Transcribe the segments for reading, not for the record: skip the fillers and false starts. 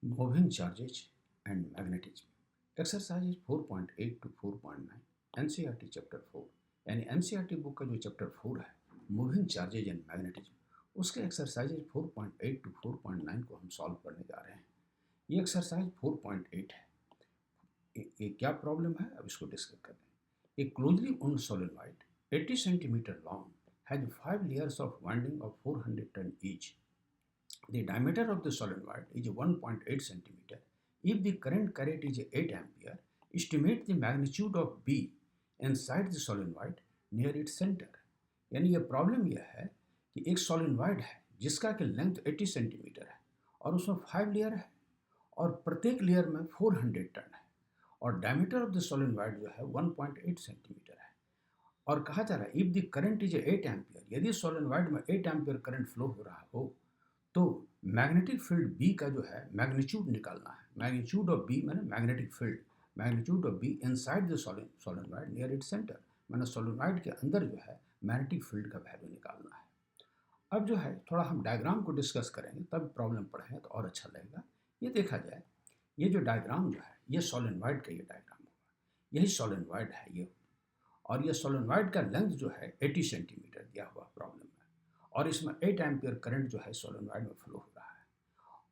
Moving charges and magnetism. Exercises 4.8 to 4.9 NCERT chapter 4 यानी NCERT book का जो chapter 4 है मूविंग चार्जेज एंड मैग्नेटिज्म उसके एक्सरसाइजेज 4.8 टू 4.9 को हम सॉल्व करने जा रहे हैं। ये एक्सरसाइज 4.8 है। ये क्या प्रॉब्लम है अब इसको डिस्कस करते हैं। ए closely wound solenoid 80 centimeter long has 5 layers of winding of 400 ton each. The diameter of the solenoid is 1.8 centimeter. If the current carried is 8 ampere, estimate the magnitude of B inside the solenoid near its center. यानी ये problem यह है कि एक solenoid है जिसका कि length 80 centimetre है और उसमें 5 लेयर है और प्रत्येक लेयर में 400 टन है और डायमीटर ऑफ द सोलिनॉइड जो है 1.8 सेंटीमीटर है और कहा जा रहा है if the current is 8 ampere, यदि सोलिनॉइड में 8 एम्पियर करंट फ्लो हो रहा हो तो मैग्नेटिक फील्ड बी का जो है मैग्नीट्यूड निकालना है। मैग्नीट्यूड ऑफ बी मैंने magnetic field, magnitude of be inside the solenoid near it centre, मैंने सोलिनॉइड के अंदर जो है मैग्नेटिक फील्ड का वैल्यू निकालना है। अब जो है थोड़ा हम डायग्राम को डिस्कस करेंगे तब प्रॉब्लम पढ़ेंगे तो और अच्छा लगेगा। ये देखा जाए, ये जो डायग्राम जो है ये सोलिनॉइड का ये डायग्राम होगा, यही सोलिनॉइड है ये, और ये सोलिनॉइड का लेंथ जो है 80 सेंटीमीटर दिया हुआ प्रॉब्लम में और इसमें 8 एम्पियर करंट जो है सोलिनॉइड में फ्लो हो रहा है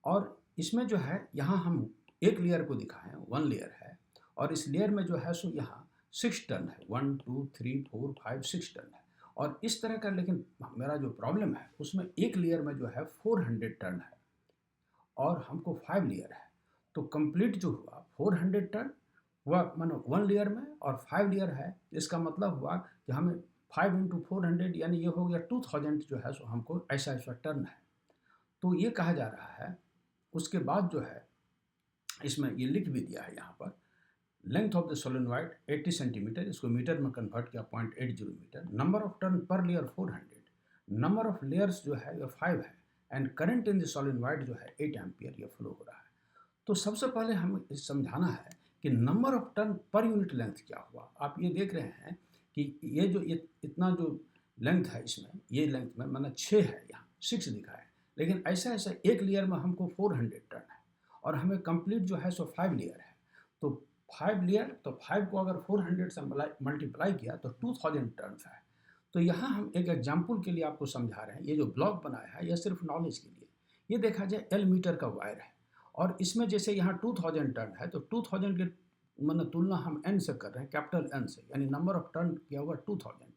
और इसमें जो है यहाँ हम एक लेयर को दिखाएं, 1 लेयर है और इस लेयर में जो है सो यहाँ 6 टन है, 1 2 3 4 5 6 टन है और इस तरह का। लेकिन मेरा जो प्रॉब्लम है उसमें एक लेयर में जो है 400 टन है और हमको 5 लेयर है, तो कंप्लीट जो हुआ 400 टन हुआ मानो 1 लेयर में और 5 लेयर है, इसका मतलब हुआ कि हमें 5 इंटू 400 यानी ये हो गया 2000 जो है सो हमको ऐसा ऐसा टर्न है। तो ये कहा जा रहा है। उसके बाद जो है इसमें ये लिख भी दिया है यहाँ पर, length of the solenoid 80 centimetre, इसको मीटर में कन्वर्ट किया 0.80 मीटर, नंबर ऑफ टर्न पर लेयर 400, नंबर ऑफ लेयर्स जो है ये 5 है and current in the solenoid जो है 8 एम्पियर ये फ्लो हो रहा है। तो सबसे पहले हमें समझाना है कि number of turn per unit length क्या हुआ। आप ये देख रहे हैं कि ये जो इतना जो लेंथ है इसमें, ये लेंथ में मैंने 6 है, यहाँ 6 दिखा है, लेकिन ऐसा ऐसा एक लेयर में हमको 400 टन है और हमें कंप्लीट जो है सो 5 लेयर है। तो 5 लेयर, तो 5 को अगर 400 से मल्टीप्लाई किया तो 2000 टन है। तो यहाँ हम एक एग्जाम्पल के लिए आपको समझा रहे हैं। ये जो ब्लॉक बनाया है यह सिर्फ नॉलेज के लिए। ये देखा जाए L मीटर का वायर है और इसमें जैसे यहाँ 2000 टन है तो 2000 के मतलब तुलना हम N से कर रहे हैं, कैपिटल N से, यानी नंबर ऑफ टर्न किया हुआ 2000।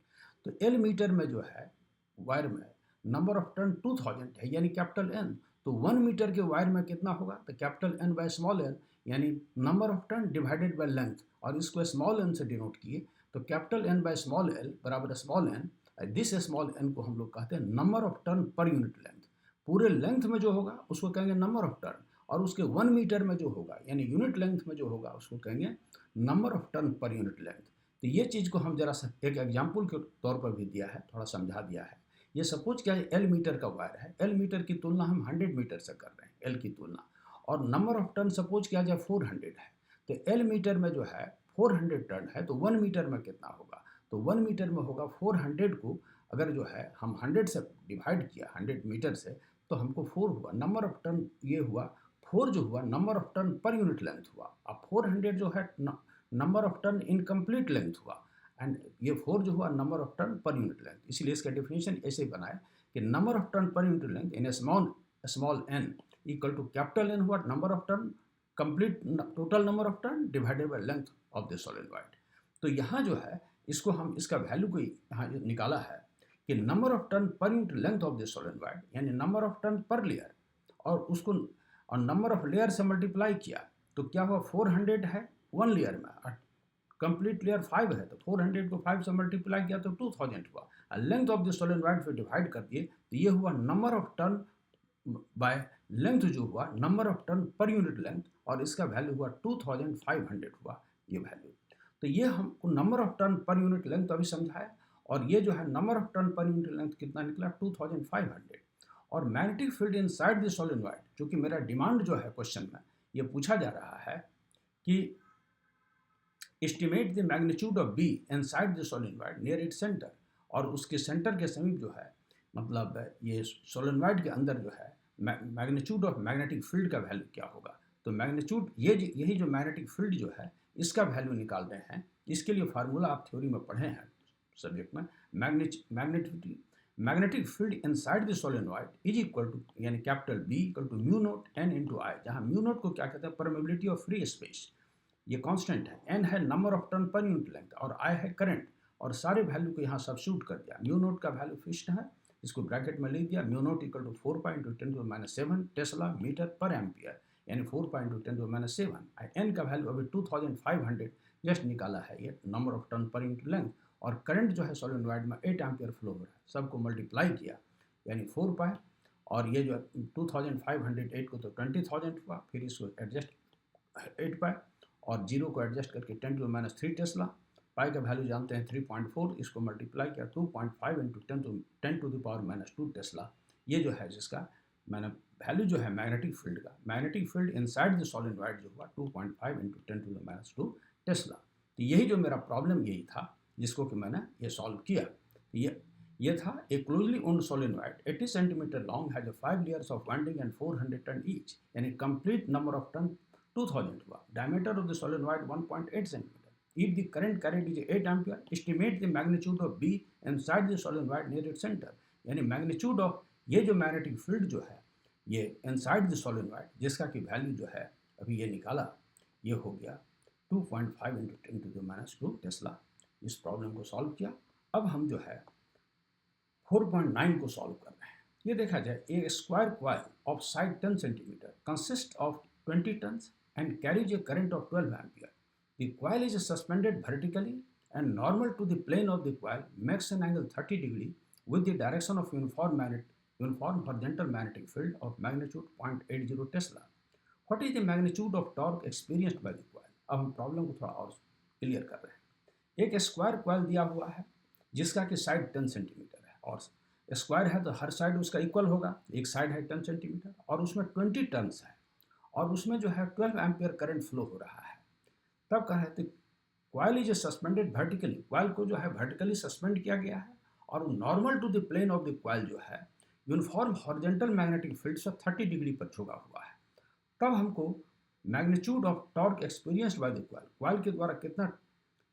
तो L मीटर में जो है वायर में नंबर ऑफ टर्न 2000 है यानी कैपिटल N। तो 1 मीटर के वायर में कितना होगा, तो capital N by small n यानी number of turn divided by length, और इसको स्मॉल n से डिनोट किए तो capital N by small l बराबर small n। This small n को हम लोग कहते हैं number of turn per unit length. पूरे लेंथ में जो होगा उसको कहेंगे नंबर ऑफ टर्न और उसके 1 मीटर में जो होगा यानी यूनिट लेंथ में जो होगा उसको कहेंगे number of turn per unit length. तो ये चीज़ को हम जरा सा एक एग्जाम्पल के तौर पर भी दिया है, थोड़ा समझा दिया है। ये सपोज क्या है, L मीटर का वायर है, L मीटर की तुलना हम 100 मीटर से कर रहे हैं, L की तुलना, और नंबर ऑफ टर्न सपोज किया जाए 400 है। तो L मीटर में जो है 400 टन है तो 1 मीटर में कितना होगा, तो 1 मीटर में होगा 400 को अगर जो है हम 100 से डिवाइड किया 100 मीटर से तो हमको 4 हुआ। नंबर ऑफ टर्न ये हुआ 4 जो हुआ number of turn per unit length हुआ। अब 400 जो है number of turn incomplete length हुआ एंड ये 4 जो हुआ number of turn per unit length. इसलिए इसका डेफिनेशन ऐसे ही बनाए कि number of turn per unit length in small n equal to capital N हुआ number of turn complete total number of turn divided by length of the solenoid. तो यहाँ जो है इसको हम इसका वैल्यू को यहाँ निकाला है कि number of turn per unit length of the solenoid यानी नंबर ऑफ टर्न पर लेयर, और उसको और नंबर ऑफ लेयर से मल्टीप्लाई किया तो क्या हुआ 400 है 1 लेयर में, कंप्लीट लेयर 5 है तो 400 को 5 से मल्टीप्लाई किया तो 2000 हुआ। लेंथ ऑफ द सोलिनॉइड पे डिवाइड कर दिए तो ये हुआ number of turn by length जो हुआ number of turn per unit length, और इसका वैल्यू हुआ 2500 हुआ ये वैल्यू। तो ये हमको number of turn per unit length अभी समझाया और ये जो है number of turn per unit length कितना निकला 2500। और magnetic field inside the solenoid, जो कि मेरा डिमांड जो है क्वेश्चन में ये पूछा जा रहा है कि estimate the magnitude of be inside the solenoid near it centre, और उसके सेंटर के समीप जो है मतलब ये सोलिनॉइड के अंदर जो है मैग्नीट्यूड ऑफ मैग्नेटिक फील्ड का वैल्यू क्या होगा। तो मैग्नीट्यूड यही जो मैग्नेटिक फील्ड जो है इसका वैल्यू निकाल रहे हैं। इसके लिए फार्मूला आप थ्योरी में पढ़े हैं सब्जेक्ट में। Magnetic field inside the solenoid is equal to यानी capital B equal to mu naught n into I, जहाँ म्यू नोट को क्या कहते हैं, परमेबिलिटी ऑफ फ्री स्पेस, ये कांस्टेंट है, n है number of turn per unit length और I है करंट, और सारे वैल्यू को यहाँ सब्स्टिट्यूट कर दिया। म्यू नोट का वैल्यू फिक्स्ड है, इसको ब्रैकेट में लिख दिया, mu naught equal to 4 pi into 10⁻⁷ tesla metre per ampere, यानी 4 पाई इंटू 10⁻⁷। n का वैल्यू अभी 2500 जस्ट निकाला है, ये number of turn per unit length, और करंट जो है सोलेनॉइड में 8 एम्पियर फ्लो हो रहा है, सबको मल्टीप्लाई किया यानी 4 पाई, और ये जो 2508 को तो 20,000 हुआ, फिर इसको एडजस्ट 8 पाई और जीरो को एडजस्ट करके 10⁻³ टेस्ला, पाई का वैल्यू जानते हैं 3.4, इसको मल्टीप्लाई किया 2.5 इंटू 10⁻⁻² टेस्ला, ये जो है जिसका मैंने वैल्यू जो है मैग्नेटिक फील्ड का, magnetic field inside the solenoid जो हुआ 2.5 इंटू 10⁻² टेस्ला। तो यही जो मेरा प्रॉब्लम यही था जिसको कि मैंने ये सॉल्व किया। ये था a closely wound solenoid 80 centimetre long has 5 layers of winding and 400 turn each, यानी कंप्लीट नंबर ऑफ टर्न 2000 हुआ। Diameter of the solenoid 1.8 centimeter. If the current carried is 8 ampere, estimate the magnitude of B inside the solenoid near its center. यानी magnitude of ये जो magnetic field जो है ये inside the solenoid जिसका की value जो है अभी ये निकाला, ये हो गया 2.5 into 10⁻² टेस्ला। इस प्रॉब्लम को सॉल्व किया। अब हम जो है 4.9 को सॉल्व कर रहे हैं। ये देखा जाए, a square coil of side 10 centimetre consist of 20 turns and carries a current of 12 ampere. The coil is suspended vertically and normal to the plane of the coil makes an angle 30 degree with the direction of uniform horizontal magnetic field of magnitude 0.80 Tesla. What is the magnitude of torque experienced by the coil? अब हम problem को थोड़ा और clear कर रहे हैं। एक square coil दिया हुआ है जिसका कि साइड 10 सेंटीमीटर है, और स्क्वायर है तो हर साइड उसका इक्वल होगा, एक साइड है 10 सेंटीमीटर और उसमें 20 टर्न्स है, और उसमें जो है 12 एम्पियर करंट फ्लो हो रहा है। तब कह रहे थे coil is suspended vertically, coil को जो है वर्टिकली सस्पेंड किया गया है, और normal to the plane of the coil जो है यूनिफॉर्म हॉरिजॉन्टल मैग्नेटिक फील्ड से 30 डिग्री पर झुका हुआ है। तब हमको magnitude of torque experienced by the coil, coil के द्वारा कितना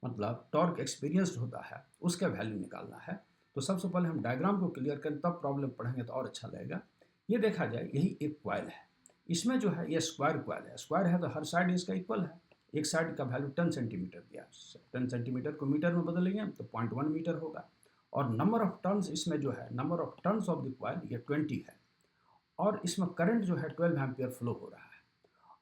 मतलब टॉर्क एक्सपीरियंस्ड होता है उसका वैल्यू निकालना है। तो सबसे पहले हम डायग्राम को क्लियर करें, तब प्रॉब्लम पढ़ेंगे तो और अच्छा लगेगा। ये देखा जाए, यही एक कॉइल है, इसमें जो है ये स्क्वायर कॉइल है, स्क्वायर है तो हर साइड इसका इक्वल है। एक साइड का वैल्यू 10 सेंटीमीटर दिया, 10 सेंटीमीटर को मीटर में बदलेंगे तो 0.1 मीटर होगा, और नंबर ऑफ टर्न्स इसमें जो है number of turns of the coil ये 20 है, और इसमें करंट जो है 12 एम्पियर फ्लो हो रहा है,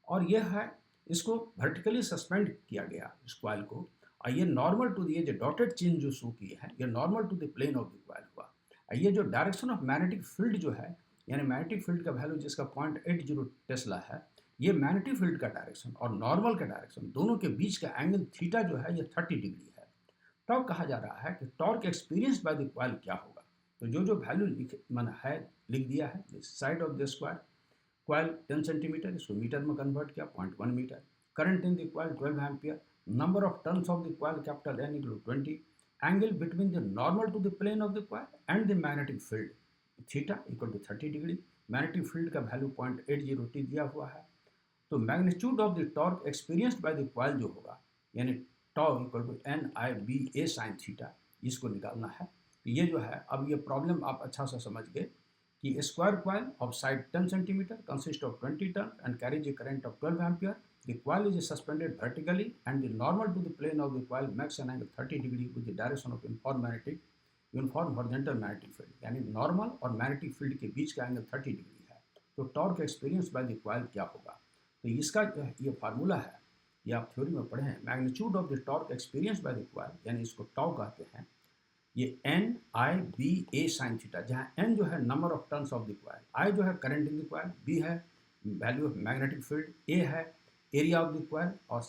और ये है इसको वर्टिकली सस्पेंड किया गया इस कॉइल को, और ये नॉर्मल टू ये जो डॉटेड चेन जो शो की है ये normal to the plane of the coil हुआ। ये जो डायरेक्शन ऑफ मैग्नेटिक फील्ड जो है यानी मैग्नेटिक फील्ड का वैल्यू जिसका 0.80 टेस्ला है, ये मैग्नेटिक फील्ड का डायरेक्शन और नॉर्मल का डायरेक्शन दोनों के बीच का एंगल थीटा जो है ये 30 डिग्री है। तब कहा जा रहा है कि torque experience by the coil क्या होगा। तो जो वैल्यू लिख दिया है, side of the square coil 10 centimetre, इसको मीटर में कन्वर्ट किया 0.1 metre, current in the coil 12 ampere, number of turns of the coil capital N equal 20, angle between the normal to the plane of the coil and the magnetic field theta equal to 30 degree, magnetic field का value 0.80 t दिया हुआ है। तो magnitude of the torque experienced by the coil जो होगा यानी tau equal to NIBA sine theta, इसको निकालना है। तो ये जो है, अब ये प्रॉब्लम आप अच्छा सा समझ गए कि square coil of side 10 centimetre consist of 20 turn and carries a current of 12 ampere, the coil is suspended vertically and the normal to the plane of the coil makes an angle 30 degree with the direction of uniform horizontal magnetic field, यानी normal और magnetic field के बीच का angle 30 degree है। तो torque experience by the coil क्या होगा, तो इसका ये फार्मूला है, ये आप थ्योरी में पढ़े हैं। Magnitude of the torque experience by the coil यानी इसको टाउ कहते हैं, ये NIBA साइन थीटा, जहाँ N जो है number of turns of the coil, I जो है current in the coil, B है value of magnetic field, A है एरिया ऑफ द कॉइल, और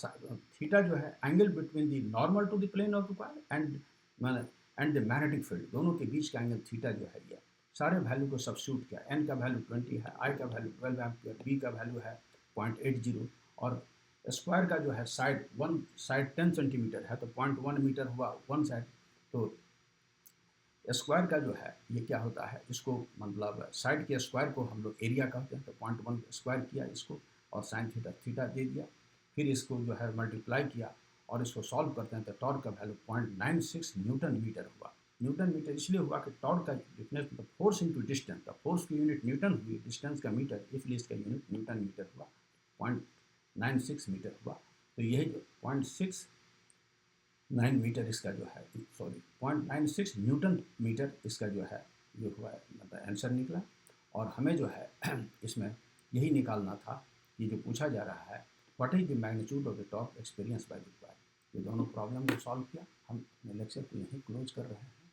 थीटा जो है angle between the normal to the plane of the coil and the magnetic field, दोनों के बीच का एंगल थीटा जो है ये सारे वैल्यू को सब्स्टिट्यूट किया। N का वैल्यू 20 है, I का वैल्यू 12 एम्पियर, B का वैल्यू है 0.80, और स्क्वायर का जो है साइड 10 सेंटीमीटर है तो 0.1 मीटर हुआ वन साइड। तो स्क्वायर का जो है ये क्या होता है, इसको मतलब साइड के स्क्वायर को हम लोग एरिया कहते हैं, तो 0.1 स्क्वायर किया इसको और साइन थीटा थीटा दे दिया, फिर इसको जो है मल्टीप्लाई किया और इसको सॉल्व करते हैं तो टॉर्क का वैल्यू 0.96 न्यूटन मीटर हुआ। न्यूटन मीटर इसलिए हुआ कि टॉर्क का डिफरेंस मतलब फोर्स इंटू डिस्टेंस, तो फोर्स की यूनिट न्यूटन हुई, डिस्टेंस का मीटर, इसलिए इसका यूनिट न्यूटन मीटर हुआ, 0.96 मीटर हुआ। तो यही जो 0.69 मीटर इसका जो है, सॉरी 0.96 न्यूटन मीटर इसका जो है ये हुआ है, मतलब आंसर निकला। और हमें जो है इसमें यही निकालना था, ये जो पूछा जा रहा है what is the magnitude of the torque experience by the wire. ये दोनों प्रॉब्लम को सॉल्व किया, हम अपने लेक्चर को यहीं क्लोज कर रहे हैं।